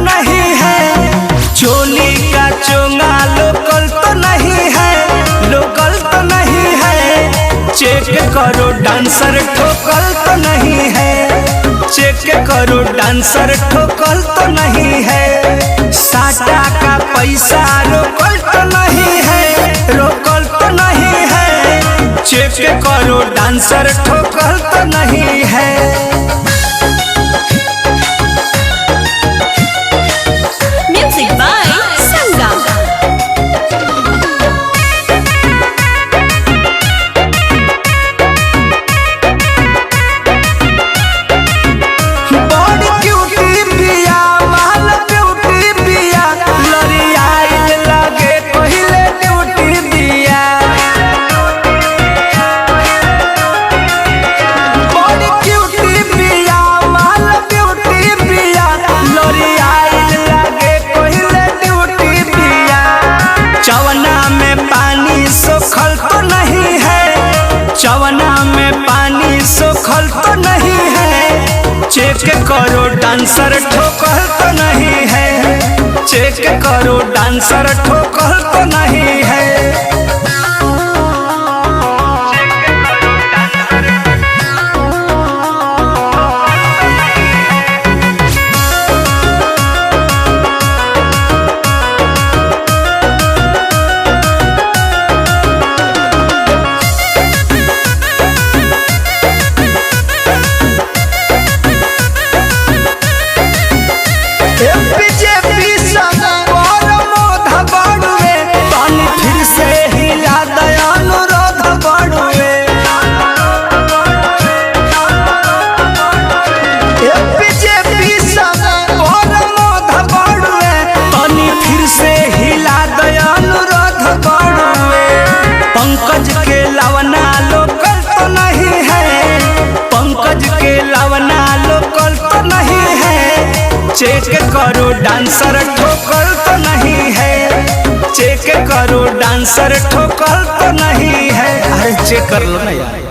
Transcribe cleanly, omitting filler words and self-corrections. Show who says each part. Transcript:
Speaker 1: नहीं है, चोली का चोंगा लोकल तो नहीं है, लोकल तो नहीं है। चेक करो डांसर ठोकल तो नहीं है, चेक करो डांसर ठोकल तो नहीं है। साटा का पैसा रोकल तो नहीं है, रोकल तो नहीं है। चेक करो डांसर ठोकल तो नहीं है।
Speaker 2: Music by Sangam.
Speaker 1: बड़ी क्यूटी बिया, महल ब्यूटी बिया, लड़ियाइल लगे पहिले ड्यूटी बिया। बड़ी क्यूटी बिया, महल ब्यूटी बिया, लड़ियाइल लगे पहिले ड्यूटी बिया। चवना में पानी सोखल तो नहीं है, चवना में पानी सोखल तो नहीं है। चेक करो डांसर ठोकल तो नहीं है, चेक करो डांसर ठोकल तो नहीं है। बीजेपी पर मोध बढ़ुए, पानी फिर से हिला दया अनुरोध बढ़ुए। बीजेपी पर मोध बढ़ुए, पानी फिर से हिला दया अनुरोध बढ़ुए। पंकज के लवना लोकल तो नहीं है, पंकज के लवना लोकल तो नहीं है। चेक करो डांसर ठोकल तो नहीं है, चेक करो डांसर ठोकल तो नहीं है। अरे चेक कर लो ना यार।